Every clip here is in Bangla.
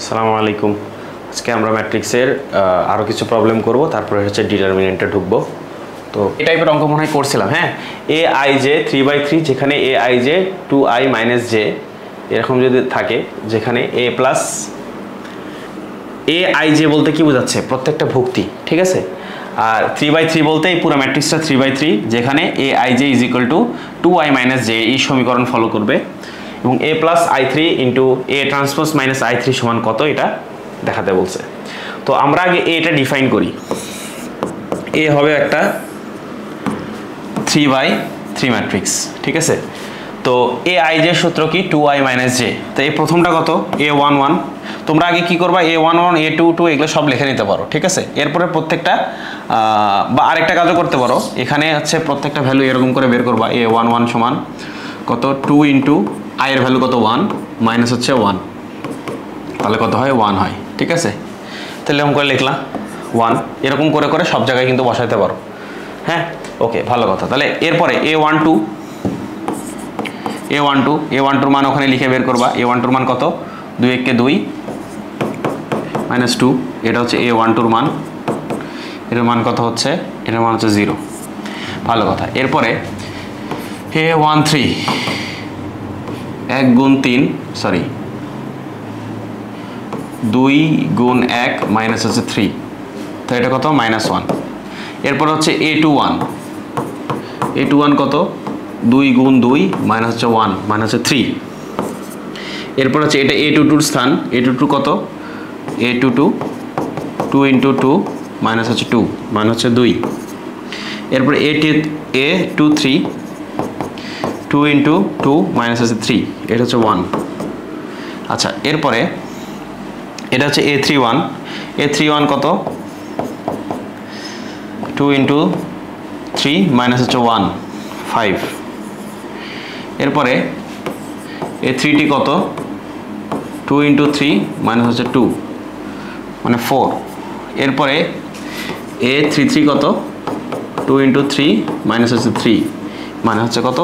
আসসালামু আলাইকুম। আজকে আমরা ম্যাট্রিক্সের আরও কিছু প্রবলেম করব, তারপরে হচ্ছে ডিটারমিনেন্টে ঢুকবো। তো এই টাইপের অঙ্ক মনে হয় করছিলাম। হ্যাঁ, এ আই জে 3/3, যেখানে A I J 2i - j এরকম যদি থাকে, যেখানে এ প্লাস এ আই জে বলতে কি বোঝাচ্ছে? প্রত্যেকটা ভুক্তি, ঠিক আছে। আর 3/3 বলতে এই পুরো ম্যাট্রিক্সটা 3/3, যেখানে A I J is equal two 2i - j এই সমীকরণ ফলো করবে, এবং a plus i3 into a transpose minus i3 সমান কত, এটা দেখাতে বলছে। তো আমরা আগে এটা ডিফাইন করি। এ হবে একটা 3/3 ম্যাট্রিক্স, ঠিক আছে। তো এ আই জে সূত্র কি? 2i - j। তো এই প্রথমটা কত? a11। তোমরা আগে কি করবা? a11 a22 এগুলো সব লিখে নিতে পারো, ঠিক আছে। এরপরে প্রত্যেকটা বা আরেকটা কাজও করতে পারো, এখানে হচ্ছে প্রত্যেকটা ভ্যালু এরকম করে বের করবা। a11 সমান কত? 2 ইন্টু i এর ভ্যালু কত? 1 মাইনাস হচ্ছে 1, তাহলে কত হয়? 1 হয়, ঠিক আছে। তাহলে এরকম করে লিখলাম 1, এরকম করে করে সব জায়গায় কিন্তু বসাইতে পারো। হ্যাঁ, ওকে, ভালো কথা। তাহলে এরপরে a12 মান ওখানে লিখে বের করবা। a12 মান কত? 2 1 2 মাইনাস 2, এটা হচ্ছে a12 মান। এটার মান কত হচ্ছে? এটার মান হচ্ছে 0। ভালো কথা। এরপরে a13 1 গুণ 3, সরি 2 গুণ 1 মাইনাস হচ্ছে 3, তো এটা কত? -1। এরপর হচ্ছে a21 কত? 2 গুণ 2 মাইনাস হচ্ছে 1 মাইনাস হচ্ছে 3। এরপর হচ্ছে এটা a22 স্থান। a22 কত? a22 2 ইন্টু 2 মাইনাস হচ্ছে 2 মাইনাস হচ্ছে 2। এরপর a23 2 ইন্টু 2 মাইনাস হচ্ছে 3, এটা হচ্ছে 1। আচ্ছা, এরপরে এটা হচ্ছে a31 কত? 2 ইন্টু 3 মাইনাস হচ্ছে 1 5। এরপরে a3টি কত? 2 ইন্টু 3 মাইনাস হচ্ছে 2 মানে 4। এরপরে a33 কত? 2 ইন্টু 3 মাইনাস হচ্ছে 3 মানে হচ্ছে কত?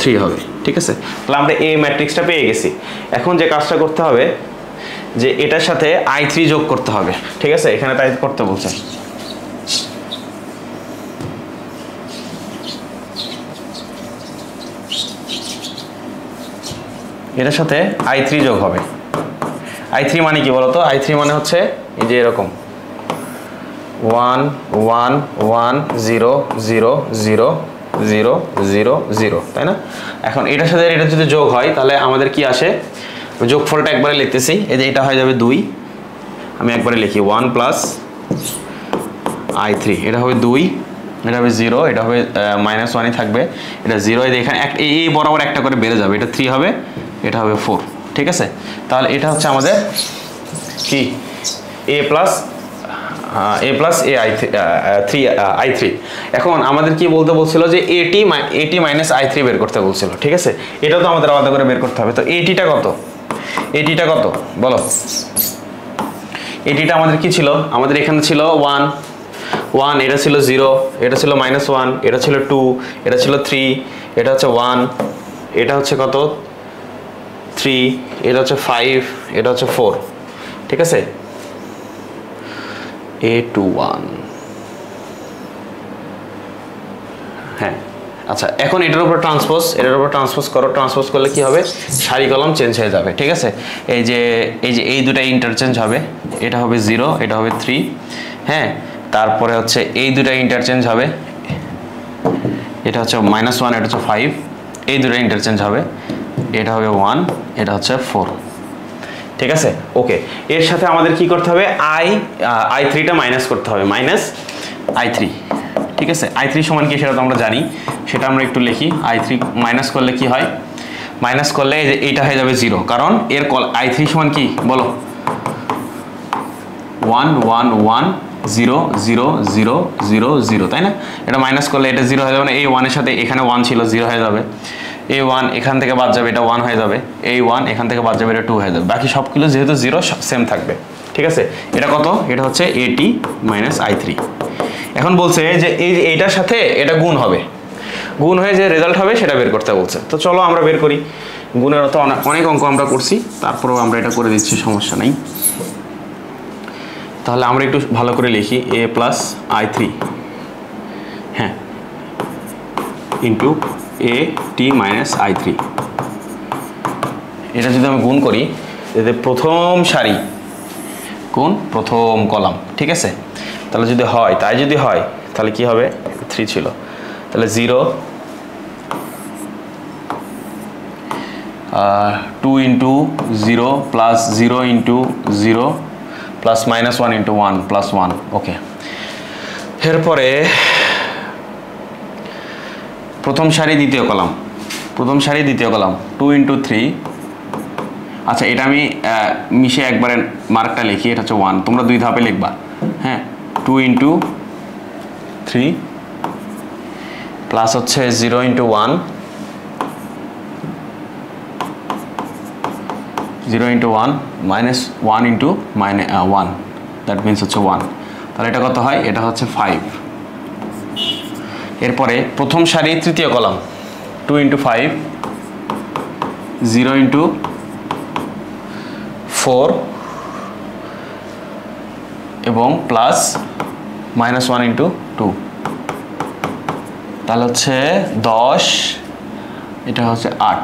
3 হবে, ঠিক আছে। তাহলে আমরা এই ম্যাট্রিক্সটা পেয়ে গেছি। এখন যে কাজটা করতে হবে, যে এটার সাথে i3 যোগ করতে হবে, ঠিক আছে। এখানে তাই করতে বলছে। এটার সাথে i3 যোগ হবে। i3 মানে কি বলতো? i3 মানে হচ্ছে এই যে এরকম 1 1 1 0 0 0 0 0 0, তাই না? এখন এটার সাথে এটা যদি যোগ হয়, তাহলে আমাদের কি আসে? যোগফলটা একবারে লিখতেছি। এই যে এটা হয়ে যাবে 2, আমি একবারে লিখি 1 প্লাস i3, এটা হবে 2, এটা হবে 0, এটা হবে -1ই থাকবে, এটা 0, এখানে এই বরাবর একটা করে বেড়ে যাবে, এটা 3 হবে, এটা হবে 4, ঠিক আছে। তাহলে এটা হচ্ছে আমাদের কি? a plus i3। এখন আমাদের কি বলতে বলছিল? যে at মাইনাস i3 বের করতে বলছিল, ঠিক আছে। এটাও তো আমাদের আলাদা করে বের করতে হবে। তো atটা কত? atটা কত বলো? atটা আমাদের কি ছিল? আমাদের এখানে ছিল 1 1, এটা ছিল 0, এটা ছিল -1, এটা ছিল 2, এটা ছিল 3, এটা হচ্ছে 1, এটা হচ্ছে কত? 3, এটা হচ্ছে 5, এটা হচ্ছে 4, ঠিক আছে। a21, হ্যাঁ। আচ্ছা, এখন এটার উপর ট্রান্সপোজ করো। ট্রান্সপোজ করলে কি হবে? সারি কলম চেঞ্জ হয়ে যাবে, ঠিক আছে। এই দুটা ইন্টারচেঞ্জ হবে, এটা হবে 0, এটা হবে 3, হ্যাঁ। তারপরে হচ্ছে এই দুটা ইন্টারচেঞ্জ হবে, এটা হচ্ছে -1, এটা হচ্ছে 5, এই দুটা ইন্টারচেঞ্জ হবে, এটা হবে 1, এটা হচ্ছে 4, ঠিক আছে। ওকে, এর সাথে আমাদের কি করতে হবে? i3টা মাইনাস করতে হবে, -i3, ঠিক আছে। i3 সমান কি সেটা তো আমরা জানি, সেটা আমরা একটু লিখি। i3 মাইনাস করলে কি হয়? মাইনাস করলে এইটা হয়ে যাবে 0, কারণ এর i3 সমান কি বলো? 1 1 1 0 0 0 0 0, তাই না? এটা মাইনাস করলে এটা 0 হয়ে যাবে না? এই 1 এর সাথে এখানে 1 ছিল, 0 হয়ে যাবে। এই 1 এখান থেকে বাদ যাবে, এটা 1 হয়ে যাবে। এই 1 এখান থেকে বাদ যাবে, এটা 2 হয়ে যাবে। বাকি সবগুলো যেহেতু 0 সেম থাকবে, ঠিক আছে। এটা কত? এটা হচ্ছে at মাইনাস i3। এখন বলছে যে এইটার সাথে এটা গুণ হবে, গুণ হয়ে যে রেজাল্ট হবে সেটা বের করতে বলছে। তো চলো আমরা বের করি। গুণের অর্থ অনেক অঙ্ক আমরা করছি, তারপরেও আমরা এটা করে দিচ্ছি, সমস্যা নেই। তাহলে আমরা একটু ভালো করে লিখি, a প্লাস i3, হ্যাঁ, into a t minus i3। এটা যদি আমি গুণ করি, এতে প্রথম সারি কোন প্রথম কলাম, ঠিক আছে। তাহলে যদি হয়, তাই যদি হয় তাহলে কি হবে, 3 ছিল, তাহলে 0 2 into 0 plus 0 into 0 plus minus 1 into 1 plus 1। ওকে, এরপরে প্রথম সারি দ্বিতীয় কলাম, প্রথম সারি দ্বিতীয় কলাম 2 ইন্টু 3। আচ্ছা, এটা আমি মিশে একবারে মার্কটা লিখি, এটা হচ্ছে 1, তোমরা 2 ধাপে লিখবা, হ্যাঁ। 2 ইন্টু 3 প্লাস হচ্ছে 0 into 1, 0 into 1 minus 1 into 1, that means হচ্ছে 1। তাহলে এটা কত হয়, এটা হচ্ছে 5। এরপরে প্রথম সারি তৃতীয় কলাম 2 ইন্টু 5, 0 ইন্টু 4 এবং প্লাস মাইনাস 1 ইন্টু 2, তাহলে হচ্ছে 10, এটা হচ্ছে 8।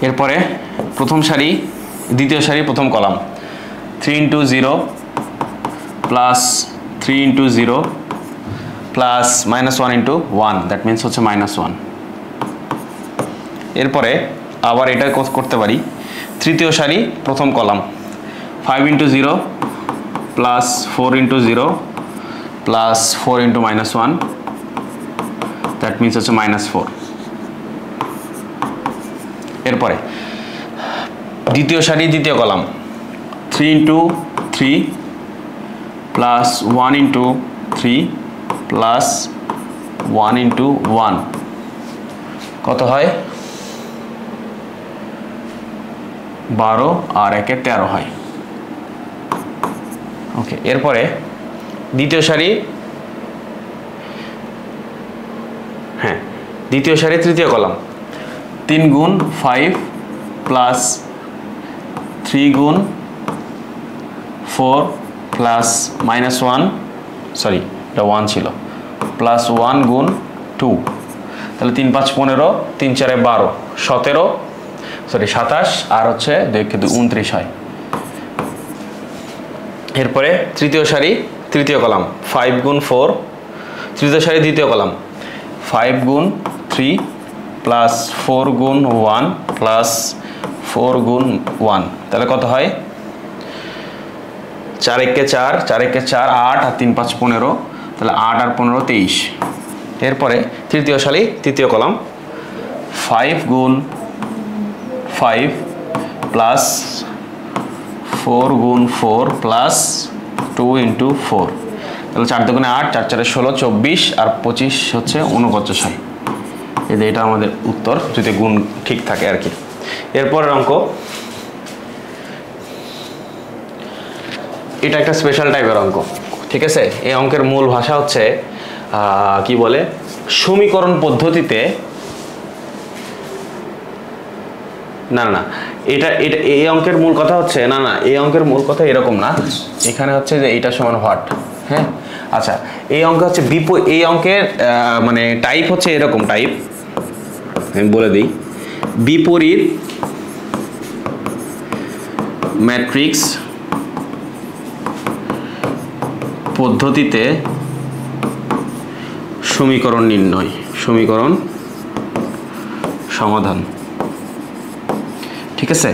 এরপরে প্রথম সারি দ্বিতীয় সারি প্রথম column 3 into 0 plus 3 into 0 plus minus 1 into 1, that means হচ্ছে মাইনাস 1। এরপরে আবার এটা করতে পারি, তৃতীয় সারি প্রথম column 5 into 0 plus 4 into 0 plus 4 into minus 1, that means হচ্ছে মাইনাস 4। এরপরে দ্বিতীয় সারি দ্বিতীয় column 3 into 3 plus 1 into 3 plus 1 into 1, কত হয়, 12 আর 1 এ 13 হয়। ওকে, এরপরে দ্বিতীয় সারি, হ্যাঁ, দ্বিতীয় সারি তৃতীয় কলাম 3 গুণ 5 প্লাস 3 গুণ 4 প্লাস মাইনাস 1, সরি এটা 1 ছিল, প্লাস 1 গুণ 2, তাহলে 3 5 15, 3 4 12, 17, সরি 27 আর হচ্ছে 2 29 হয়। এরপরে তৃতীয় সারি তৃতীয় কলাম 5 গুণ 4, তৃতীয় সারি দ্বিতীয় কলাম 5 গুণ 3 প্লাস 4 গুণ 1 প্লাস 4 গুণ 1, তাহলে কত হয়, 4 1 4, 4 1 4, 8 আর 3 5 15, তাহলে 8 আর 15 23। এরপরে তৃতীয় সারি তৃতীয় কলাম 5 গুণ 5 প্লাস 4 গুণ 4 প্লাস 2 ইন্টু 4, তাহলে 4 দুগুণে 8, 4 4 16, 24 আর 25 হচ্ছে 49 হয়। এটা আমাদের উত্তর, যদি গুণ ঠিক থাকে আর কি। এরপরের অঙ্ক, এটা একটা স্পেশাল টাইপের অঙ্ক, ঠিক আছে। এই অঙ্কের মূল ভাষা হচ্ছে কি বলে, সমীকরণ পদ্ধতিতে, না না এটা এটা এই অঙ্কের মূল কথা হচ্ছে, না না এই অঙ্কের মূল কথা এরকম না, এখানে হচ্ছে যে এইটা সমান হোয়াট, হ্যাঁ। আচ্ছা, এই অঙ্ক হচ্ছে এই অঙ্কের মানে টাইপ হচ্ছে এরকম টাইপ, আমি বলে দিই, বিপরীত ম্যাট্রিক্স পদ্ধতিতে সমীকরণ নির্ণয়, সমীকরণ সমাধান, ঠিক আছে।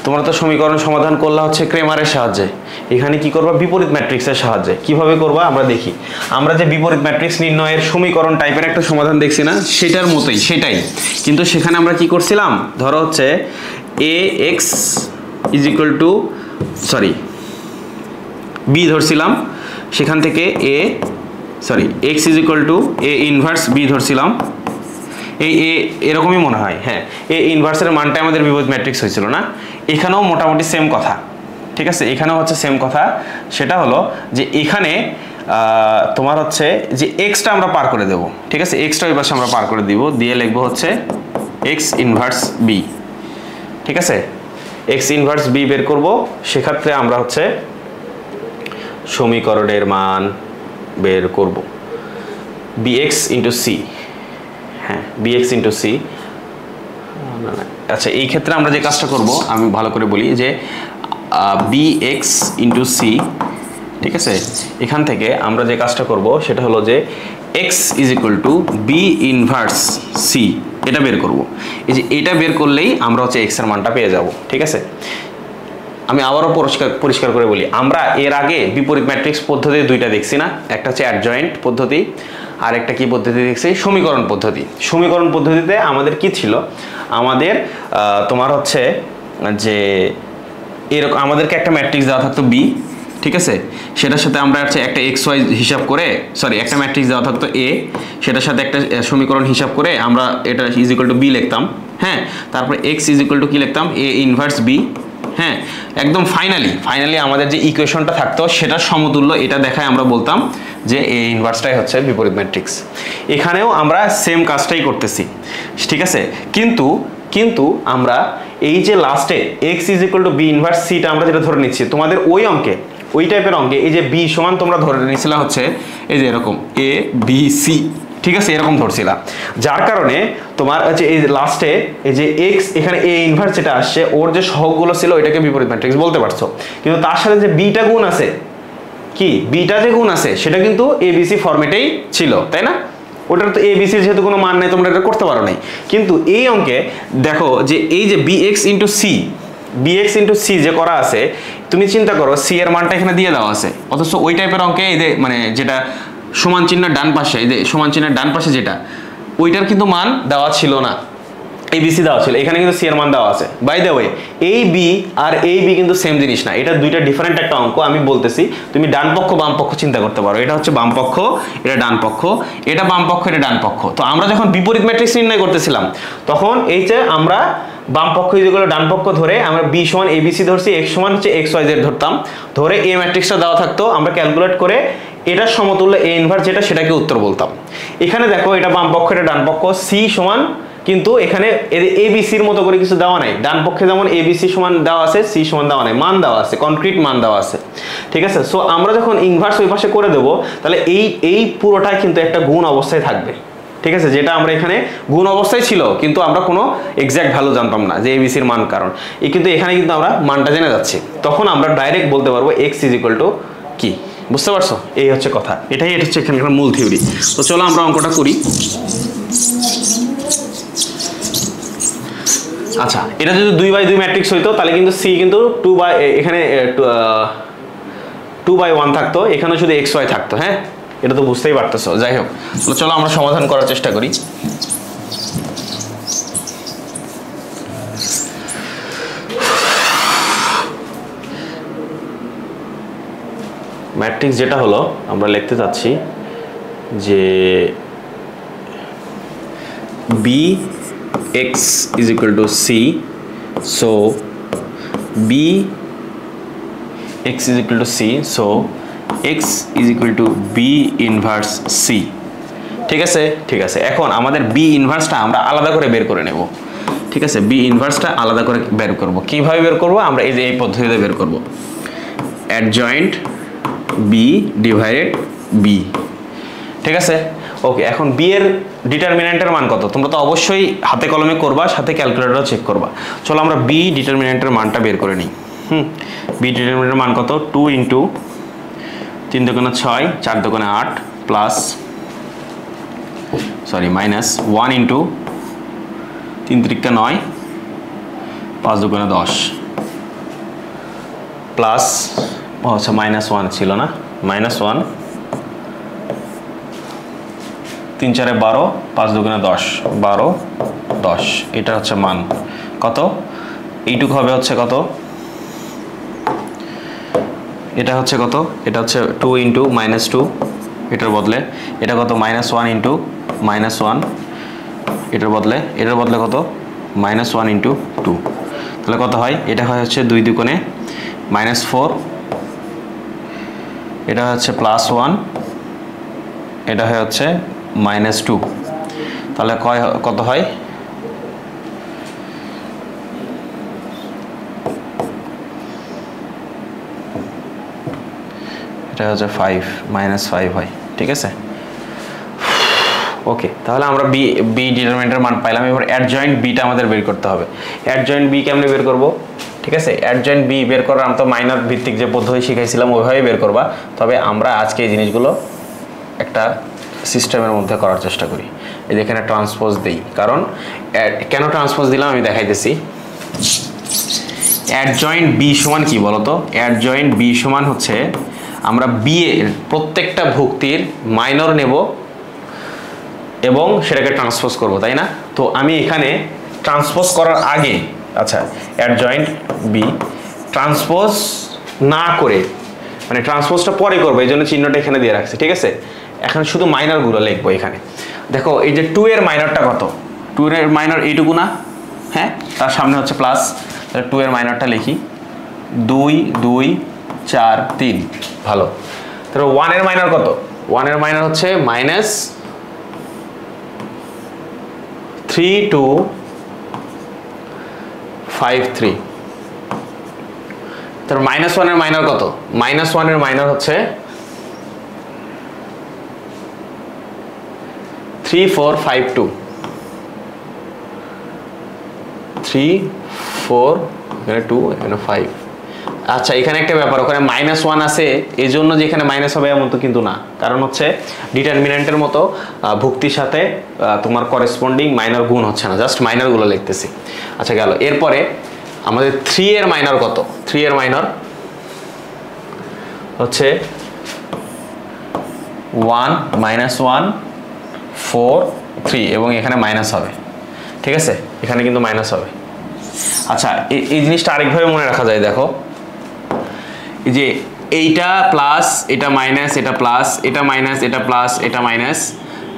তোমরা তো সমীকরণ সমাধান করলা হচ্ছে ক্রেমারের সাহায্যে, এখানে কি করবা, বিপরীত ম্যাট্রিক্সের সাহায্যে। কিভাবে করবা আমরা দেখি, আমরা যে বিপরীত ম্যাট্রিক্স নির্ণয়ের সমীকরণ টাইপের একটা সমাধান দেখছি না, সেটার মতোই, সেটাই, কিন্তু সেখানে আমরা কি করছিলাম, ধরো হচ্ছে ax is equal two, sorry b ধরছিলাম, সেখান থেকে x is equal two a inverse b ধরছিলাম, এরকমই মনে হয়, হ্যাঁ, এ ইনভার্সের মানটা আমাদের বিপরীত ম্যাট্রিক্স হয়েছিল না। এখানেও মোটামুটি সেম কথা, ঠিক আছে, এখানেও হচ্ছে সেম কথা। সেটা হলো যে এখানে তোমার হচ্ছে যে এক্সটা আমরা পার করে দেব, ঠিক আছে, এক্সটা ওই পাশে আমরা পার করে দিব, দিয়ে লিখবো হচ্ছে এক্স ইনভার্স বি। ঠিক আছে, এক্স ইনভার্স বি বের করব, সেক্ষেত্রে আমরা হচ্ছে সমীকরণের মান বের করব বিএক্স ইন্টু সি। হ্যাঁ, বিএক্স ইন্টু সি। আচ্ছা, এই ক্ষেত্রে আমরা যে কাজটা করব আমি ভালো করে বলি যে বিএক্স ইন্টু সি। ঠিক আছে, এখান থেকে আমরা যে কাজটা করব সেটা হলো যে x is equal to b inverse c, এটা বের করব। এই যে এটা বের করলেই আমরা হচ্ছে এক্স এর মানটা পেয়ে যাব। ঠিক আছে, আমি আবারও পরিষ্কার করে বলি, আমরা এর আগে বিপরীত ম্যাট্রিক্স পদ্ধতি দুইটা দেখছি না, একটা হচ্ছে অ্যাডজয়েন্ট পদ্ধতি আর একটা কি পদ্ধতি দেখছি, সমীকরণ পদ্ধতি। সমীকরণ পদ্ধতিতে আমাদের কি ছিল, আমাদের তোমার হচ্ছে যে এরকম আমাদেরকে একটা ম্যাট্রিক্স দেওয়া থাকতো বি। ঠিক আছে, সেটার সাথে আমরা হচ্ছে একটা এক্স ওয়াই হিসাব করে, সরি একটা ম্যাট্রিক্স দেওয়া থাকতো এ, সেটার সাথে একটা সমীকরণ হিসাব করে আমরা এটা ইজ ইকুয়াল টু বি লিখতাম। হ্যাঁ, তারপরে এক্স ইজ ইকুয়াল টু কি লিখতাম, এ ইনভার্স বি। হ্যাঁ, একদম ফাইনালি আমাদের যে ইকুয়েশনটা থাকতো সেটার সমতুল্য এটা দেখায় আমরা বলতাম যে এ ইনভার্সটাই হচ্ছে বিপরীত ম্যাট্রিক্স। এখানেও আমরা সেম কাজটাই করতেছি। ঠিক আছে, কিন্তু আমরা এই যে লাস্টে x is equal to b inverse সিটা আমরা যেটা ধরে নিচ্ছি তোমাদের ওই অঙ্কে, ওই টাইপের অঙ্কে এই যে বি সমান তোমরা ধরে নিয়েছিল হচ্ছে এই যে এরকম এ বি সি। ঠিক আছে, এরকম ধরছিলা, যার কারণে তোমার হচ্ছে এই লাস্টে এই যে এক্স এখানে এ ইনভার্স যেটা আসছে ওর যে সহগগুলো ছিল ওইটাকে বিপরীত ম্যাট্রিক্স বলতে পারছো, কিন্তু তার সাথে যে বিটা গুণ আছে, কি বিটা যে গুণ আছে সেটা কিন্তু এবিসি ফরম্যাটেই ছিল, তাই না? ওটার তো এবিসির যেহেতু কোনো মান নেই তোমরা এটা করতে পারো নাই। কিন্তু এই অঙ্কে দেখো যে এই যে বিএক্স ইন্টু সি যে করা আছে, তুমি চিন্তা করো সি এর মানটা এখানে দিয়ে দেওয়া আছে, অথচ ওই টাইপের অঙ্কে এই যে মানে যেটা সমান চিহ্নের ডান পাশে, এই যে সমান চিহ্নের ডান পাশে যেটা, ওইটার কিন্তু মান দেওয়া ছিল না, এবিসি দেওয়া ছিল, এখানে কিন্তু সি এর মান দেওয়া আছে। বাই দ্য ওয়ে, এই বি আর এই বি কিন্তু সেম জিনিস না, এটা দুইটা ডিফারেন্ট একটা অঙ্ক। আমি বলতেছি তুমি ডান পক্ষ বাম পক্ষ চিন্তা করতে পারো, এটা হচ্ছে বাম পক্ষ, এটা ডান পক্ষ, এটা বাম পক্ষ, এটা ডান পক্ষ। তো আমরা যখন বিপরীত ম্যাট্রিক্স নির্ণয় করতেছিলাম তখন এই যে আমরা বাম পক্ষ যেগুলো ডান পক্ষ ধরে আমরা বি সমান এবিসি ধরছি, এক্স সমান হচ্ছে এক্স ওয়াই জেড ধরতাম, ধরে এ ম্যাট্রিক্সটা দেওয়া থাকতো, আমরা ক্যালকুলেট করে এটার সমতুল্য এ ইনভার্স যেটা সেটাকে উত্তর বলতাম। এখানে দেখো এটা বাম পক্ষ, এটা ডান পক্ষ, সি সমান, কিন্তু এখানে এবিসির মতো করে কিছু দেওয়া নাই, ডান পক্ষে যেমন এবিসি সমান দেওয়া আছে, সি সমান দেওয়া নাই, মান দেওয়া আছে, কনক্রিট মান দেওয়া আছে। ঠিক আছে, সো আমরা যখন ইনভার্স ওই পাশে করে দেবো তাহলে এই পুরোটাই কিন্তু একটা গুণ অবস্থায় থাকবে। ঠিক আছে, যেটা আমরা এখানে গুণ অবস্থায় ছিল কিন্তু আমরা কোনো এক্সাক্ট ভ্যালু জানতাম না যে এবিসির মান, কারণ কিন্তু এখানে কিন্তু আমরা মানটা জেনে যাচ্ছি, তখন আমরা ডাইরেক্ট বলতে পারবো এক্স ইজ ইকুয়াল টু কি। বুঝতে পারছো? এই হচ্ছে কথা, এটা হচ্ছে এখানকার মূল থিওরি। তো চলো আমরা অঙ্কটা করি। আচ্ছা, এটা যদি 2/2 ম্যাট্রিক্স হইতো তাহলে কিন্তু সি কিন্তু 2/1 থাকতো, এখানে শুধু এক্স ওয়াই থাকতো। হ্যাঁ, এটা তো বুঝতেই পারতেছো। যাই হোক, চলো আমরা সমাধান করার চেষ্টা করি। ম্যাট্রিক্স যেটা হলো আমরা লিখতে চাচ্ছি যে B x is equal to c, so b x is equal to c, so x is equal to b inverse c। ঠিক আছে, ঠিক আছে, এখন আমাদের b ইনভার্সটা আমরা আলাদা করে বের করে নেব। ঠিক আছে, b ইনভার্সটা আলাদা করে বের করব। কিভাবে বের করব? আমরা এই যে এই পদ্ধতিতে বের করব, অ্যাডজয়েন্ট b ডিভাইডেড b। ঠিক আছে, ওকে। এখন বি এর ডিটারমিন্যান্টের মান কত তোমরা তো অবশ্যই হাতে কলমে করবা, সাথে ক্যালকুলেটরও চেক করবা। চলো আমরা বি ডিটারমিন্যান্টের মানটা বের করে নিই। বি ডিটারমিন্যান্টের মান কত? 2 ইন্টু 3 দুগুণে 6, 4 দুগুণে 8, প্লাস মাইনাস 1 ইন্টু 3 তিরিকা 9, 5 দুগুণে 10, প্লাস আচ্ছা -1 ছিল না, -1, 3 4 12, 5 দুগুণে 10, 12 10, এটা হচ্ছে মান কত? এইটুকু হবে হচ্ছে কত? এটা হচ্ছে কত? এটা হচ্ছে 2 ইন্টু -2, এটার বদলে এটা কত? -1 ইন্টু -1, এটার বদলে কত? -1 ইন্টু 2, তাহলে কত হয়? এটা হয় হচ্ছে 2 দুগুণে -4, এটা হচ্ছে +1, এটা হচ্ছে -2, তাহলে কত হয়? এটা হচ্ছে 5 -5 হয়, ঠিক আছে। ওকে, তাহলে আমরা বি ডিটারমিনেন্টের মান পাইলাম। এবার অ্যাডজয়েন্ট বিটা আমাদের বের করতে হবে। অ্যাডজয়েন্ট বি কেমনে বের করব? ঠিক আছে, অ্যাডজয়েন্ট বি বের করার আমরা তো মাইনর ভিত্তিক যে পদ্ধতি শিখাইছিলাম ওইভাবেই বের করবা। তবে আমরা আজকে এই জিনিসগুলো একটা সিস্টেমের মধ্যে করার চেষ্টা করি। এই যে এখানে ট্রান্সপোজ দিই, কারণ কেন ট্রান্সপোজ দিলাম আমি দেখাইতেছি। অ্যাডজয়েন্ট বি সমান কি বলতো? অ্যাডজয়েন্ট বি সমান হচ্ছে আমরা বি এর প্রত্যেকটা ভুক্তির মাইনর নেব এবং সেটাকে ট্রান্সপোজ করব, তাই না? তো আমি এখানে ট্রান্সপোজ করার আগে, আচ্ছা, অ্যাডজয়েন্ট বি ট্রান্সপোজ না করে, মানে ট্রান্সপোজটা পরে করবো, এই জন্য চিহ্নটা এখানে দিয়ে রাখছি, ঠিক আছে। এখন শুধু মাইনরগুলো লিখবো এখানে। দেখো এই যে 2 এর মাইনরটা কত? 2 এর মাইনর এইটুকু না? হ্যাঁ, তার সামনে হচ্ছে প্লাস, তাহলে 2 এর মাইনরটা লিখি 2 2 4 3। ভালো। তাহলে 1 এর মাইনর কত? 1 এর মাইনর হচ্ছে -3 2 5 3। তার -1 এর মাইনর কত? -1 এর মাইনর হচ্ছে 3 4 5 2। 3 4 এখানে 2 এখানে 5। আচ্ছা, এখানে একটা ব্যাপার, ওখানে -1 আছে এই জন্য যে এখানে মাইনাস হবে এমন তো কিন্তু না, কারণ হচ্ছে ডিটারমিনেন্টের মতো ভুক্তির সাথে তোমার করেসপন্ডিং মাইনর গুণ হচ্ছে না, জাস্ট মাইনরগুলো লিখতেছি। আচ্ছা গেল। এরপরে আমাদের 3 এর মাইনর কত? 3 এর মাইনর হচ্ছে 1 -1 4 3 এবং এখানে মাইনাস হবে, ঠিক আছে, এখানে কিন্তু মাইনাস হবে। আচ্ছা, এই জিনিসটা আরেকভাবে মনে রাখা যায়। দেখো এই যে এইটা প্লাস, এটা মাইনাস, এটা প্লাস, এটা মাইনাস, এটা প্লাস, এটা মাইনাস,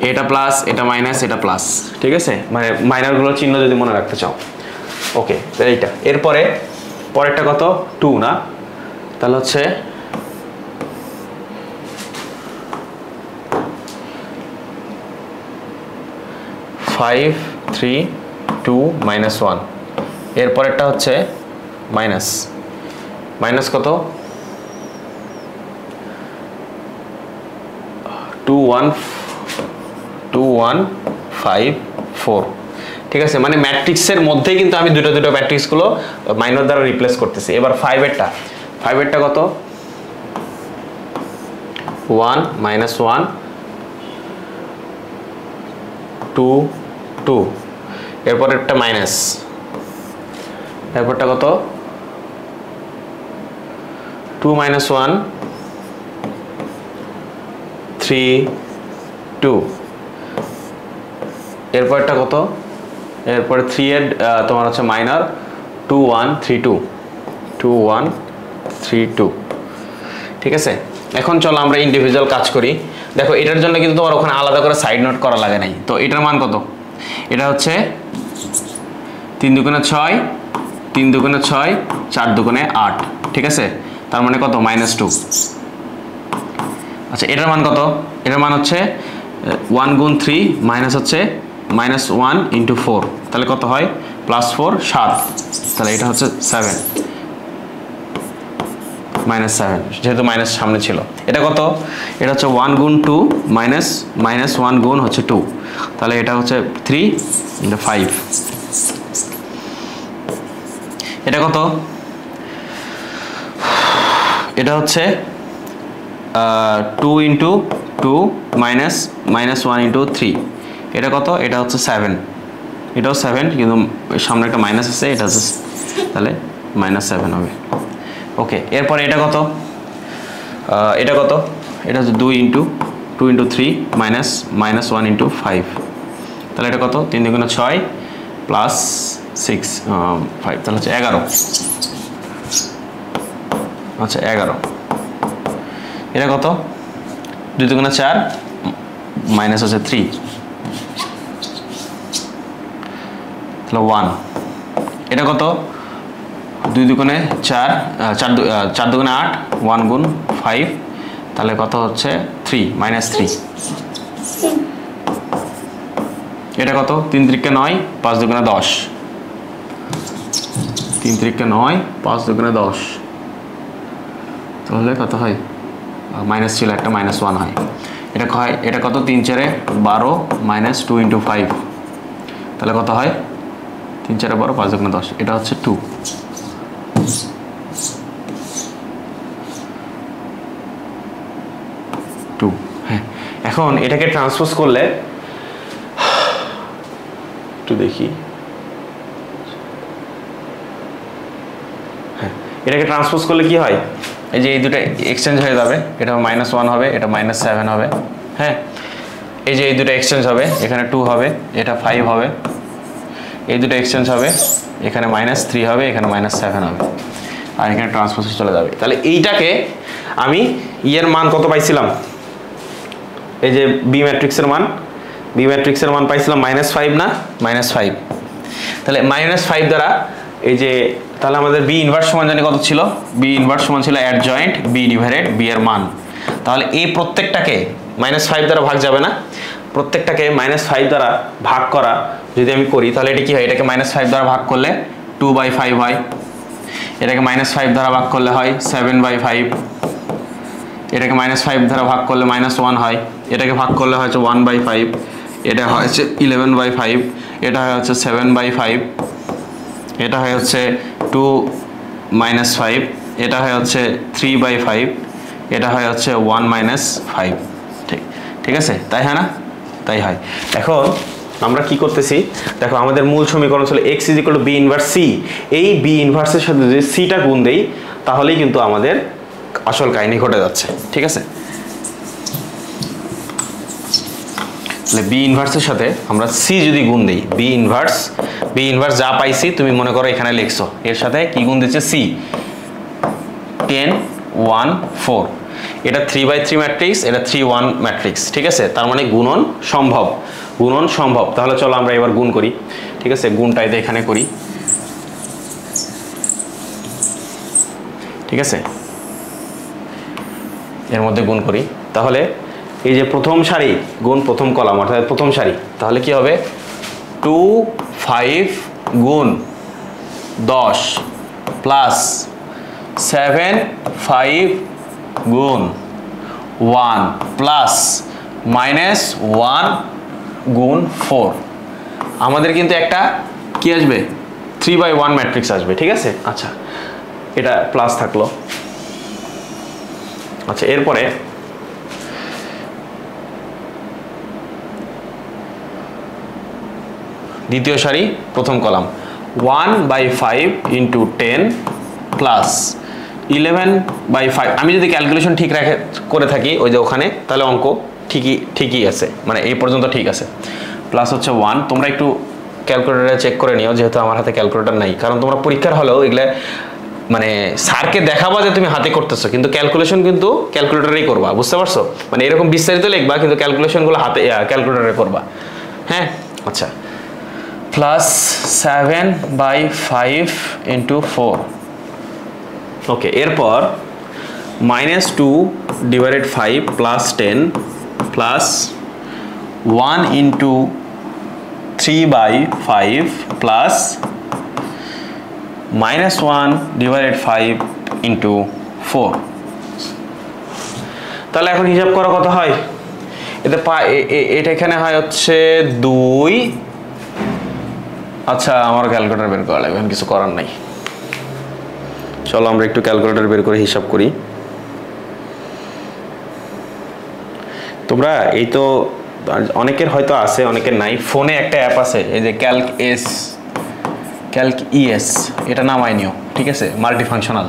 এটা প্লাস, এটা মাইনাস, এটা প্লাস, ঠিক আছে, মানে মাইনারগুলোর চিহ্ন যদি মনে রাখতে চাও। ওকে, এইটা। এরপরে পরেরটা কত? 2 না? তাহলে হচ্ছে 5 3 2 -1। এরপরেরটা হচ্ছে মাইনাস কত? 2 1 5 4, ঠিক আছে, মানে ম্যাট্রিক্সের মধ্যেই কিন্তু আমি দুটো ম্যাট্রিক্সগুলো মাইনর দ্বারা রিপ্লেস করতেছি। এবার 5 এরটা কত? 1 -1 2 2। এরপর একটা মাইনাস, এরপরটা কত? 2 -1 3 2। এরপরটা কত? এরপরে 3 এর তোমার হচ্ছে মাইনর 2 1 3 2 2 1 3 2, ঠিক আছে। এখন চলো আমরা ইন্ডিভিজুয়াল কাজ করি। দেখো এটার জন্য কিন্তু তোমার ওখানে আলাদা করে সাইড নোট করা লাগে নাই। তো এটার মান কত? এটা হচ্ছে 3 2 6 3 2 6 4 2 8, ঠিক আছে, তার মানে কত? -2। আচ্ছা, এটার মান কত? এটার মান হচ্ছে 1 গুণ 3 মাইনাস হচ্ছে -1 × 4, তাহলে কত হয়? +4 7, তাহলে এটা হচ্ছে 7 -7, যেহেতু মাইনাস সামনে ছিল। এটা কত? এটা হচ্ছে 1 গুণ 2 -1 গুণ হচ্ছে 2, তাহলে এটা হচ্ছে 3 × 5। এটা কত? এটা হচ্ছে 2 × 2 -1 × 3। এটা কত? এটা হচ্ছে 7, এটাও 7, কিন্তু সামনে একটা মাইনাস আছে, এটা হচ্ছে, তাহলে -7 হবে। ওকে, এরপরে এটা কত? এটা কত? এটা হচ্ছে 2 × 3 -1 × 5, তাহলে এটা কত? 3 2 6 প্লাস 6 5, তাহলে হচ্ছে 11। আচ্ছা 11। এটা কত? 2 2 4 মাইনাস হচ্ছে 3, তাহলে 1। এটা কত? 2 2 4 4 2 8 1 গুণ 5, তাহলে কত হচ্ছে? 3 -3। এটা কত? 3 3 9 5 2 10, 3 3 9 5 2 10, তাহলে কত হয়? মাইনাস ছিল একটা, -1 হয়। এটা হয়, এটা কত, 3 4 12 -2 × 5, তাহলে কত হয়, 3 4 12 5 × 10, এটা হচ্ছে 2। হ্যাঁ, এখন এটাকে ট্রান্সপোজ করলে একটু দেখি, হ্যাঁ এটাকে ট্রান্সপোজ করলে কি হয়, এই যে এই দুটো এক্সচেঞ্জ হয়ে যাবে, এটা -1 হবে, এটা -7 হবে। হ্যাঁ, এই যে এই দুটো এক্সচেঞ্জ হবে, এখানে 2 হবে, এটা 5 হবে, এই দুটো এক্সচেঞ্জ হবে, এখানে -3 হবে, এখানে -7 হবে, আর এখানে ট্রান্সপোজে চলে যাবে। তাহলে এইটাকে আমি এর মান কত পাইছিলাম, এই যে বি ম্যাট্রিক্সের মান, বি ম্যাট্রিক্সের মান পাইছিলাম -5 না, -5। তাহলে -5 দ্বারা এই যে, তাহলে আমাদের বি ইনভার্স সমান জানি কত ছিল, বি ইনভার্স সমান ছিল অ্যাডজয়েন্ট বি ডিভাইডেড বি এর মান। তাহলে এই প্রত্যেকটাকে -5 দ্বারা ভাগ যাবে না, প্রত্যেকটাকে -5 দ্বারা ভাগ করা যদি আমি করি, তাহলে এটা কি হয়, এটাকে -5 দ্বারা ভাগ করলে 2/5 হয়, এটাকে -5 দ্বারা ভাগ করলে হয় 7/5, এটাকে -5 দ্বারা ভাগ করলে -1 হয়, এটাকে ভাগ করলে হচ্ছে 1/5, এটা হচ্ছে 11/5, এটা হচ্ছে 7/5, এটা হচ্ছে 2 - 5, এটা হচ্ছে 3/5, এটা হচ্ছে 1 - 5। ঠিক আছে, তাই হয় না, তাই হয়। এখন আমরা কি করতেছি দেখো, আমাদের মূল সমীকরণ ছিল x = b ইনভার্স c, এই b ইনভার্সের সাথে যদি c টা গুণ দেই তাহলেই কিন্তু আমাদের আসল কাহিনী ঘটে যাচ্ছে। ঠিক আছে, তাহলে বি ইনভার্সের সাথে আমরা সি যদি গুণ দিই, বি ইনভার্স যা পাইছি তুমি মনে করো এখানে লিখছো, এর সাথে কি গুণ দিচ্ছে, সি 10 1 4, এটা 3/3 ম্যাট্রিক্স, এটা 3/1 ম্যাট্রিক্স। ঠিক আছে, তার মানে গুণন সম্ভব, গুণন সম্ভব। তাহলে চলো আমরা এবার গুণ করি। ঠিক আছে, গুণটাইতে এখানে করি। ঠিক আছে, এর মধ্যে গুণ করি, তাহলে এই যে প্রথম সারি গুণ প্রথম কলাম অর্থাৎ প্রথম সারি, তাহলে কি হবে 2 5 গুণ 10 প্লাস 7 5 গুণ 1 প্লাস -1 গুণ 4, আমাদের কিন্তু একটা কি আসবে, 3/1 ম্যাট্রিক্স আসবে। ঠিক আছে, আচ্ছা এটা প্লাস থাকলো। আচ্ছা, এরপরে দ্বিতীয় সারি প্রথম কলাম 1/5 × 10 প্লাস 11/5। আমি যদি ক্যালকুলেশন ঠিক করে থাকি ওই যে ওখানে, তাহলে অঙ্ক ঠিকই আছে, মানে এই পর্যন্ত ঠিক আছে। প্লাস হচ্ছে 1, তোমরা একটু ক্যালকুলেটরে চেক করে নিও, যেহেতু আমার হাতে ক্যালকুলেটর নাই, কারণ তোমরা পরীক্ষার হলেও এগুলা মানে স্যারকে দেখাবা যে তুমি হাতে করতেছো, কিন্তু ক্যালকুলেশন কিন্তু ক্যালকুলেটরেই করবা, বুঝতে পারছো, মানে এরকম বিস্তারিত লিখবা কিন্তু ক্যালকুলেশনগুলো হাতে ক্যালকুলেটরে করবা। হ্যাঁ, আচ্ছা, প্লাস 7/5 × 4। ওকে, এরপর -2/5 প্লাস 10 প্লাস 1 × 3/5 প্লাস -1/5 × 4। তাহলে এখন হিসাব করো কত হয়, এতে এটা এখানে হয় হচ্ছে 2। আচ্ছা, আমার ক্যালকুলেটর বের করা লাগবে, কিছু করার নাই। চলো আমরা একটু ক্যালকুলেটর বের করে হিসাব করি। তোমরা এই তো অনেকের হয়তো আছে, অনেকের নাই। ফোনে একটা অ্যাপ আছে, এই যে ক্যালক ইএস, এটা নামাই নিও। ঠিক আছে, মাল্টি ফাংশনাল।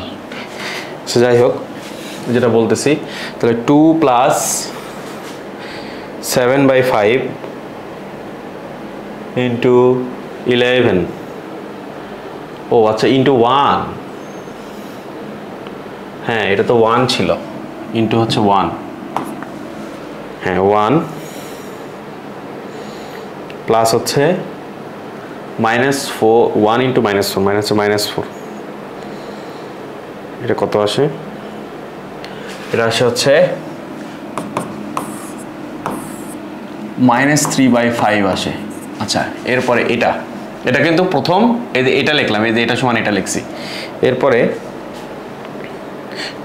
সে যাই হোক, যেটা বলতেছি, তাহলে 2 প্লাস 7/5 × 11, ও আচ্ছা, × 1। হ্যাঁ, এটা তো 1 ছিল, ইন্টু হচ্ছে 1। হ্যাঁ, 1 প্লাস হচ্ছে -4, 1 × -4 মানে হচ্ছে -4। এটা কত আসে, এটা আসে হচ্ছে -3/5 আসে। আচ্ছা, এরপরে এটা কিন্তু প্রথম এটা লিখলাম, এই যে এটা সমান এটা লিখছি। এরপরে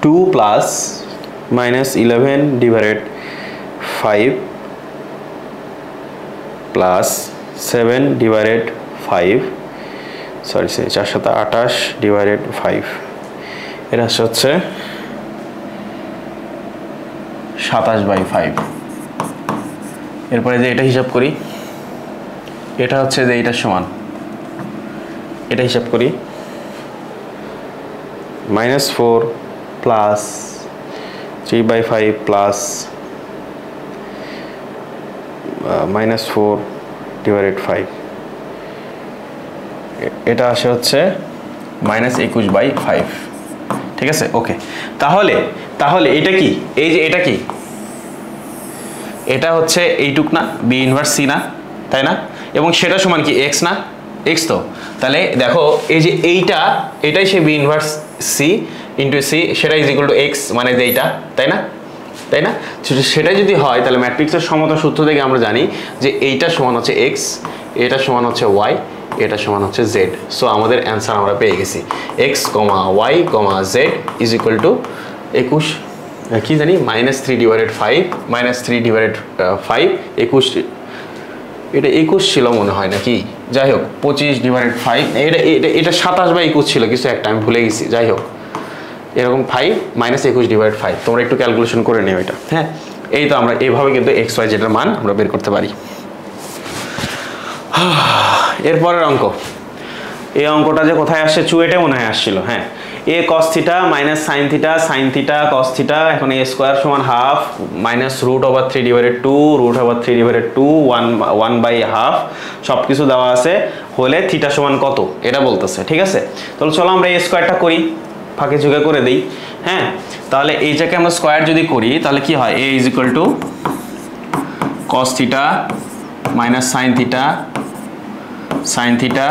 2 plus minus 11 divided 5 plus 7 divided 5 sorry 428 divided 5 এটা হচ্ছে 27/5। এরপরে যে এটা হিসাব করি, এটা হচ্ছে যে এইটার সমান, এটা হিসাব করি -4 প্লাস 3/5 প্লাস -4 ডিভাইডেড 5, এটা আসে হচ্ছে -21/5। ঠিক আছে, ওকে। তাহলে এটা কি, এই যে এটা কি, এটা হচ্ছে এইটুক না, বি ইনভার্স সি না, তাই না? এবং সেটা সমান কি এক্স না, এক্স। তো তাহলে দেখো এই যে এটাই সে B inverse C into C, সেটা ইজ ইকুয়াল টু এক্স, মানে যে এইটা, তাই না? সেটা যদি হয় তাহলে ম্যাট্রিক্সের সমতা সূত্র থেকে আমরা জানি যে এইটা সমান হচ্ছে এক্স, এটা সমান হচ্ছে ওয়াই, এটা সমান হচ্ছে জেড। সো আমাদের অ্যান্সার আমরা পেয়ে গেছি, x comma y comma z is equal to 21 কি জানি -3 ডিভাইডেড 5 -3 ডিভাইডেড 5 21, এটা 21 ছিল মনে হয় নাকি, যাই হোক 25 ডিভাইডেড 5, এটা 27/21 ছিল কিছু একটা, আমি ভুলে গেছি, যাই হোক এরকম 5 -21 ডিভাইডেড 5, তোমরা একটু ক্যালকুলেশন করে নিও এটা। হ্যাঁ, এই তো আমরা এইভাবে কিন্তু এক্স ওয়াই জেড এর মান আমরা বের করতে পারি। এরপরের অঙ্ক, এই অঙ্কটা যে কোথায় আসছে, চুয়েটে মনে হয় আসছিল। হ্যাঁ, A cos theta minus sine theta, sine theta cos theta, এখন এ স্কোয়ার সমান হাফ মাইনাস √/3 ডিভাইডেড 2 √/3 ডিভাইডেড 2 1/2 সব কিছু দেওয়া আছে, হলে থিটা সমান কত এটা বলতেছে। ঠিক আছে, তাহলে চলো আমরা এই স্কোয়ারটা করি, ফাঁকে ঝুঁকে করে দিই। হ্যাঁ, তাহলে এইটাকে আমরা স্কোয়ার যদি করি তাহলে কি হয়, A is equal to cos theta minus sine theta, sine theta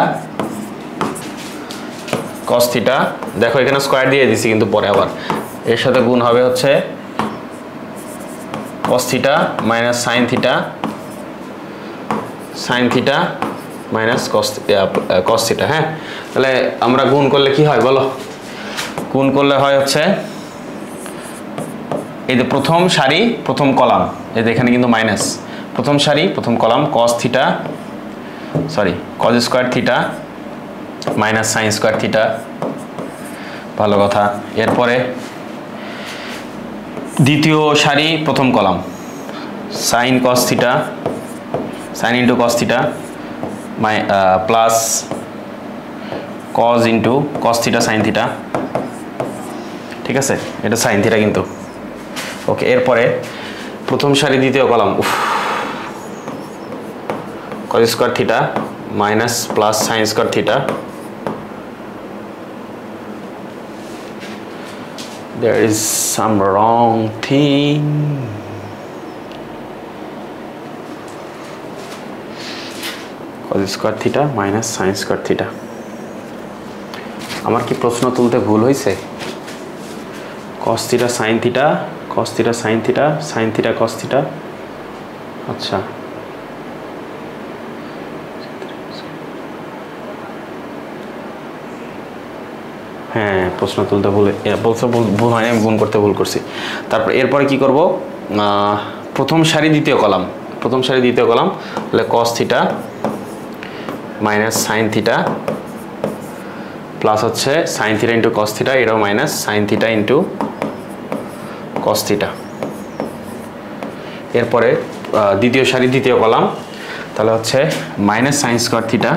cos theta, দেখো এখানে স্কোয়ার দিয়ে দিছি কিন্তু পরে আবার এর সাথে গুণ হবে হচ্ছে কস theta minus sine theta, sine theta minus cos theta. হ্যাঁ, তাহলে আমরা গুণ করলে কি হয় বলো, গুণ করলে হয় হচ্ছে এই যে প্রথম সারি প্রথম কলাম, এই যে এখানে কিন্তু মাইনাস, প্রথম সারি প্রথম column cos theta cos square theta minus sine square theta, ভালো কথা। এরপরে দ্বিতীয় সারি প্রথম column sign cos theta, sign into cos theta plus cos into cos theta sine theta. ঠিক আছে, এটা সাইন থিটা কিন্তু, ওকে। এরপরে প্রথম সারি দ্বিতীয় column cos square theta minus plus sign square theta, there is some wrong thing, cos square theta minus sin square theta. আমার কি প্রশ্ন তুলতে ভুল হয়েছে? cos theta sin theta, cos theta sin theta, sin theta cos theta, আচ্ছা হ্যাঁ, প্রশ্ন তুলতে ভুল হয়, আমি গুণ করতে ভুল করছি। তারপর এরপরে কি করব, প্রথম সারি দ্বিতীয় কলাম, প্রথম সারি দ্বিতীয় কলাম তাহলে cos theta minus sin theta plus হচ্ছে sin theta into cos theta, এটাও minus sin theta into cos theta. এরপরে দ্বিতীয় সারি দ্বিতীয় কলাম তাহলে হচ্ছে minus sin square theta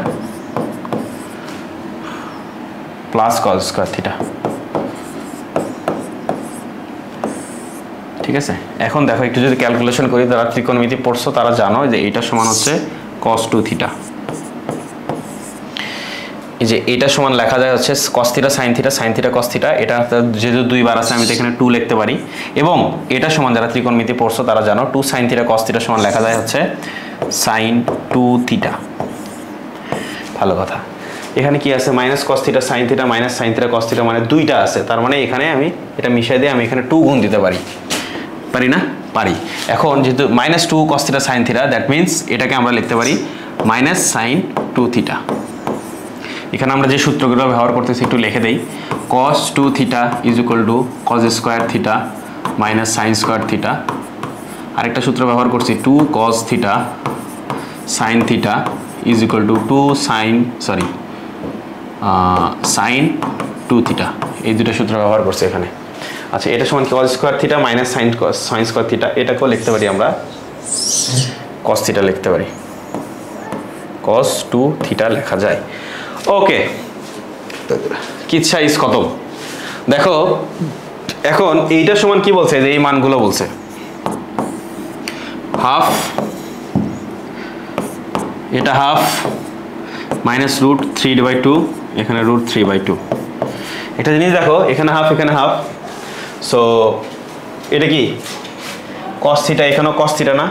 plus cos square theta. ঠিক আছে, এখন দেখো একটু যদি ক্যালকুলেশন করি, যারা ত্রিকোণমিতি পড়ছো তারা জানো যে এইটা সমান হচ্ছে cos 2 থিটা, এই যে এটা সমান লেখা যায় হচ্ছে cos theta sin theta, sin theta cos theta, এটা যেহেতু দুইবার আছে আমি তো এখানে 2 লিখতে পারি, এবং এটা সমান যারা ত্রিকোণমিতি পড়ছো তারা জানো 2 sin থিটা cos থিটা সমান লেখা যায় হচ্ছে sin 2 থিটা। ভালো কথা, এখানে কি আছে minus cos theta sin theta minus sin theta cos theta, মানে দুইটা আছে, তার মানে এখানে আমি এটা মিশিয়ে দিয়ে আমি এখানে 2 গুণ দিতে পারি, পারি না? পারি। এখন যেহেতু -2 cos theta sin theta, that means এটাকে আমরা লিখতে পারি মাইনাস sin 2 থিটা। এখানে আমরা যে সূত্রগুলো ব্যবহার করতেছি একটু লিখে দেই, cos 2 theta is equal to cos square theta minus sine square theta, আরেকটা সূত্র ব্যবহার করছি 2 cos theta sine theta is equal to 2 sine sine 2 theta, এই দুটো সূত্র ব্যবহার করছি এখানে। আচ্ছা, এটা সমান cos square theta minus sine square theta, এটাকেও লিখতে পারি আমরা cos থিটা লিখতে পারি, cos 2 থিটা লেখা যায়। ওকে, কিচ্ছা ইজ খতম। দেখো এখন এইটা সমান কি বলছে, যে এই মানগুলো বলছে হাফ, এটা হাফ মাইনাস রুট 3/2, এখানে রুট 3/2। একটা জিনিস দেখো, এখানে হাফ এখানে হাফ, সো এটা কি cos থিটা, এখানেও cos থিটা না,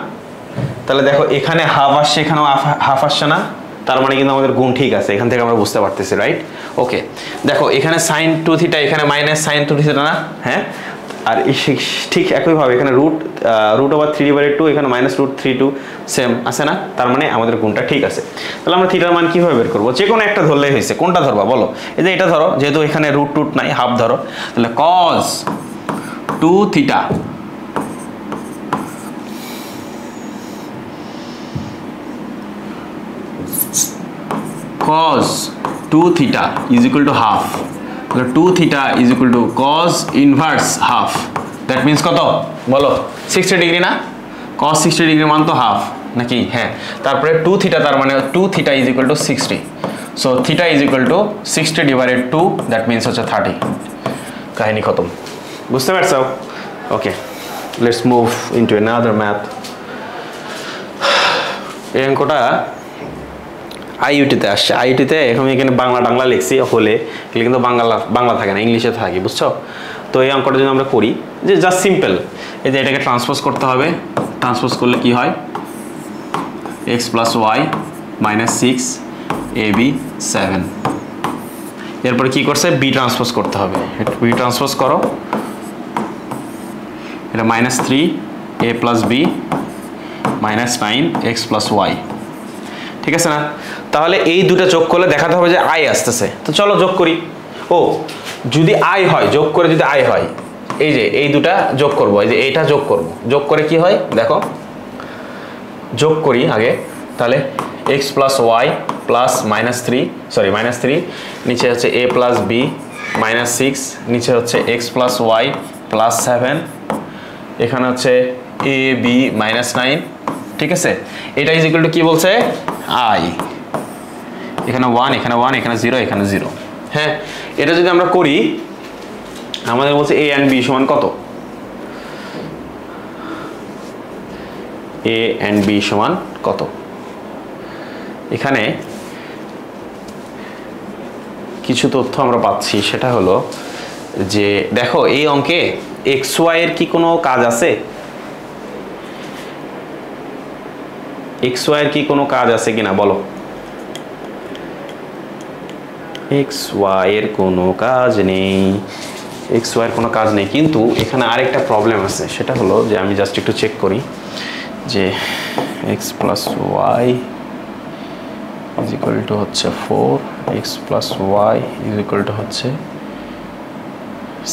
তাহলে দেখো এখানে হাফ আসছে এখানেও হাফ আসছে না, তার মানে কিন্তু আমাদের গুণ ঠিক আছে, এখান থেকে আমরা বুঝতে পারতেছি, রাইট? ওকে, দেখো এখানে সাইন 2 থিটা এখানে মাইনাস সাইন 2 থিটা না, হ্যাঁ, আর ঠিক একইভাবে এখানে রুট ওভার 3/2, এখানে মাইনাস রুট 3/2 সেম আছে না, তার মানে আমাদের গুণটা ঠিক আছে। তাহলে আমরা থিটার মান কীভাবে বের করবো? যে কোনো একটা ধরলেই হয়েছে, কোনটা ধরবা বলো? এই যে এটা ধরো, যেহেতু এখানে রুট নাই, হাফ ধরো, তাহলে cos 2 theta cos 2 theta is equal to half, তাহলে 2 theta is equal to cos inverse half, that means কত বলো? 60 ডিগ্রি না? cos 60 ডিগ্রি মান তো হাফ নাকি? হ্যাঁ, তারপরে 2 theta, তার মানে 2 theta is equal to 60, so theta is equal to 60 divided 2, that means হচ্ছে 30। কাহিনী খতম, বুঝতে পারছো? Okay, let's move into another math. এই অঙ্কটা আইইউটিতে আসছে, আইইউটিতে এখন এখানে বাংলা লিখছি হলে, কিন্তু বাংলা থাকে না, ইংলিশে থাকে, বুঝছো? তো এই অঙ্কটা যদি আমরা করি, যে জাস্ট সিম্পল, এই যে এটাকে ট্রান্সপোজ করতে হবে, ট্রান্সপোজ করলে কি হয়, x plus y minus 6 ab 7, এরপরে কি করছে, বি ট্রান্সপোজ করতে হবে, বি ট্রান্সপোজ করো, এটা minus 3 a plus b minus 9 x plus y, ঠিক আছে না? তাহলে এই দুটো যোগ করলে দেখাতে হবে যে আই আসতেছে, তো চলো যোগ করি। ও, যদি আই হয়, যোগ করে যদি আই হয়, এই যে এই দুটা যোগ করব, এই যে এইটা যোগ করব, যোগ করে কি হয় দেখো, যোগ করি আগে, তাহলে x plus y plus minus 3, নিচে হচ্ছে a প্লাস বি মাইনাস 6, নিচে হচ্ছে x প্লাস ওয়াই প্লাস 7, এখানে হচ্ছে a b মাইনাস 9, ঠিক আছে? এটা ইজ ইকুয়াল টু কি বলছে, আই, এখানে 1 এখানে 1 এখানে 0 এখানে 0। হ্যাঁ, এটা যদি আমরা করি, আমাদের বলছে a and b সমান কত, a and b সমান কত? এখানে কিছু তথ্য আমরা পাচ্ছি, সেটা হলো যে দেখো এই অঙ্কে xy এর কি কোনো কাজ আছে, xy এর কি কোনো কাজ আছে কিনা বলো? xy এর কোনো কাজ নেই, xy এর কোনো কাজ নেই, কিন্তু এখানে আরেকটা প্রবলেম আছে, সেটা হলো যে আমি জাস্ট একটু চেক করি যে x plus y is equal to হচ্ছে 4, x plus y is equal to হচ্ছে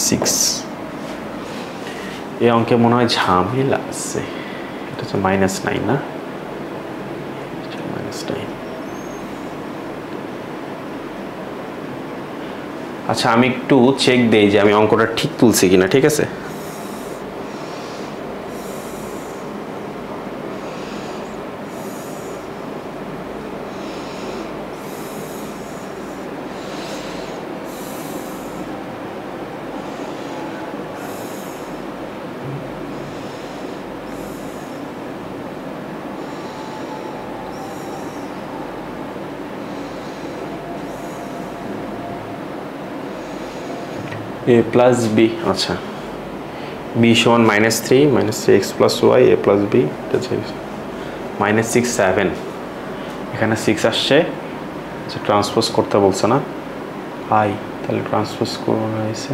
6। এই অঙ্কে মনে হয় ঝামেলা আছে, এটা হচ্ছে -9 না, -9। আচ্ছা, আমি একটু চেক দেই যে আমি অঙ্কটা ঠিক তুলছি কিনা, ঠিক আছে? a প্লাস বি, আচ্ছা b সমান -3 x plus y a plus b, -6 7, এখানে 6 আসছে, আচ্ছা ট্রান্সপোজ করতে বলছে না আই, তাহলে ট্রান্সপোজ করুন হয়েছে,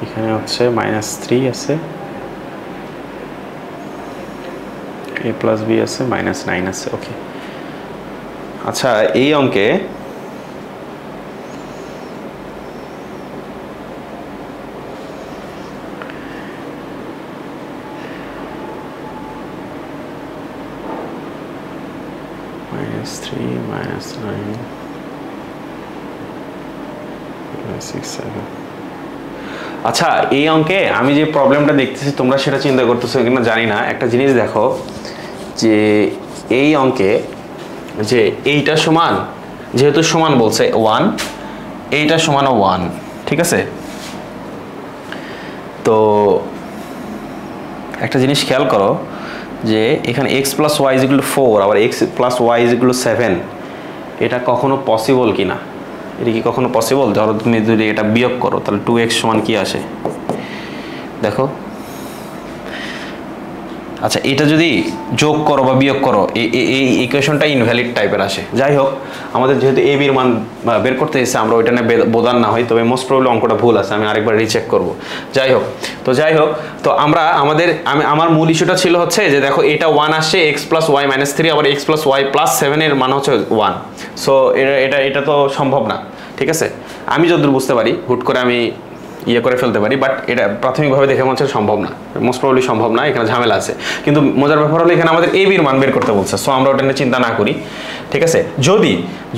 এখানে হচ্ছে -3 আছে, a প্লাস বি আছে, -9 আছে। ওকে, আচ্ছা এই অঙ্কে 3 minus 9 6 7। আচ্ছা, এই অঙ্কে আমি যে প্রবলেমটা দেখতেছি তোমরা সেটা চিন্তা করতেছো কিনা জানি না। একটা জিনিস দেখো যে এই অঙ্কে যে এইটা সমান, যেহেতু সমান বলছে 1, এইটা সমানও 1, ঠিক আছে? তো একটা জিনিস খেয়াল করো যে এখানে x + y = 4 আবার x + y = 7, এটা কখনো পসিবল কিনা? এটা কি কখনো পসিবল? ধরো তুমি যদি এটা বিয়োগ করো তাহলে 2x সমান কি আসে দেখো। আচ্ছা, এটা যদি যোগ করো বা বিয়োগ করো এই ইকুয়েশনটা ইনভ্যালিড টাইপের আসে। যাই হোক, আমাদের যেহেতু a b এর মান বের করতে এসে আমরা ওইটা নিয়ে বোধান না হই, তবে মোস্ট প্রবলি অঙ্কটা ভুল আছে, আমি আরেকবার রিচেক করব। যাই হোক তো আমরা আমার মূল ইস্যুটা ছিল হচ্ছে যে দেখো এটা 1 আসছে, x + y - 3 আবার x + y + 7 এর মান হচ্ছে 1। সো এটা তো সম্ভব না, ঠিক আছে? আমি যতদূর বুঝতে পারি, হুট করে আমি ইয়ে করে ফেলতে পারি, বাট এটা প্রাথমিকভাবে দেখে মনে হচ্ছে সম্ভব না, মোস্ট প্রবলি সম্ভব না, এখানে ঝামেলা আছে। কিন্তু মজার ব্যাপার হলো এখানে আমাদের a b এর মান বের করতে বলছে, সো আমরা ওটা নিয়ে চিন্তা না করি, ঠিক আছে?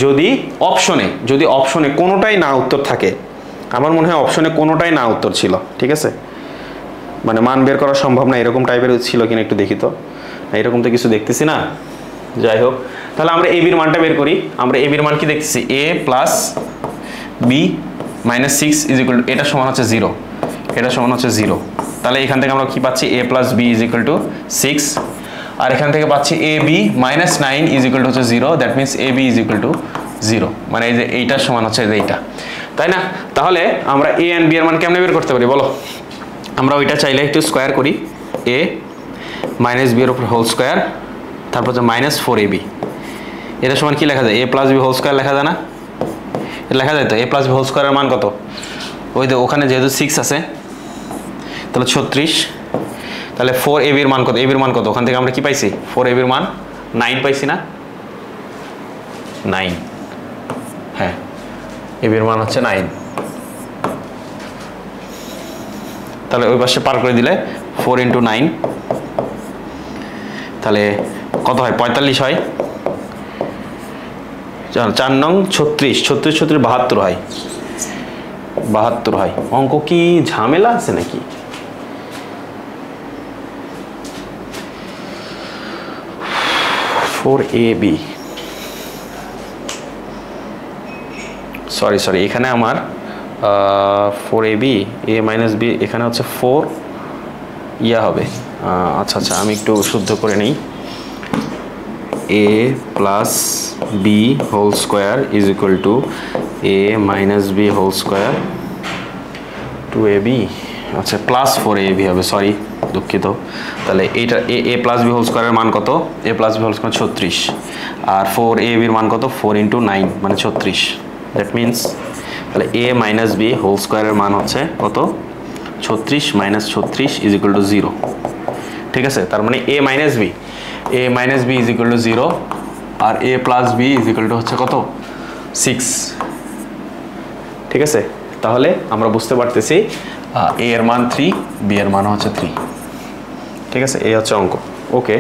যদি অপশনে কোনোটাই না উত্তর থাকে, আমার মনে হয় অপশনে কোনোটাই না উত্তর ছিল, ঠিক আছে? মানে মান বের করা সম্ভব না এরকম টাইপের ছিল কিনা একটু দেখি তো। এরকম তো কিছু দেখতেছি না। যাই হোক, তাহলে আমরা a b এর মানটা বের করি। আমরা a b এর মান কি দেখতেছি? a + b - 6 = এটা সমান হচ্ছে 0, এটা সমান হচ্ছে 0। তাহলে এখান থেকে আমরা কি পাচ্ছি? a + b = 6, আর এখান থেকে পাচ্ছি ab - 9 হচ্ছে 0, দ্যাট মিনস ab = 0, মানে এই যে এইটার সমান হচ্ছে এইটা, তাই না? তাহলে আমরা a and b এর মান কেমনে বের করতে পারি বলো? আমরা ওইটা চাইলে একটু স্কোয়ার করি, a - b এর উপর হোল স্কোয়ার, তারপর হচ্ছে -4ab। এটা সমান কি লেখা যায়? a + b হোল স্কোয়ার লেখা যায় না? লেখা যায় তো। a + b হোল স্কোয়ারের মান কত? ওই তো ওখানে যেহেতু 6 আছে তাহলে 36, তাহলে 4ab এর মান কত? ab এর মান কত? ওখান থেকে আমরা কি পাইছি? 4ab এর মান 9 পাইছি না? 9, হ্যাঁ, ab এর মান হচ্ছে 9। তাহলে ওই পাশে পার করে দিলে 4 × 9, তাহলে কত হয়? 45 হয়। 4 নং 36, 36 36 72 হয়, 72 হয়। অঙ্ক কি ঝামেলা আছে নাকি? ab, সরি এখানে আমার 4ab a - b এখানে হচ্ছে 4 ইয়া হবে। আচ্ছা আমি একটু শুদ্ধ করে নেই। a + b whole square = a - b whole square 2ab, আচ্ছা +4ab হবে, সরি দুঃখিত। তাহলে এইটা a + b হোল স্কোয়ারের মান কত? a + b হোল স্কোয়ার 36, আর 4ab এর মান কত? 4 × 9 মানে 36, দ্যাট মিনস তাহলে a - b হোল স্কোয়ারের মান হচ্ছে কত? 36 - 36 = 0, ঠিক আছে? তার মানে a - b = 0 R a + b হচ্ছে কত? 6, ঠিক আছে? তাহলে আমরা বুঝতে পারতেছি a এর মান 3, b এর মান হচ্ছে 3, ঠিক আছে? এই হচ্ছে অঙ্ক। ওকে।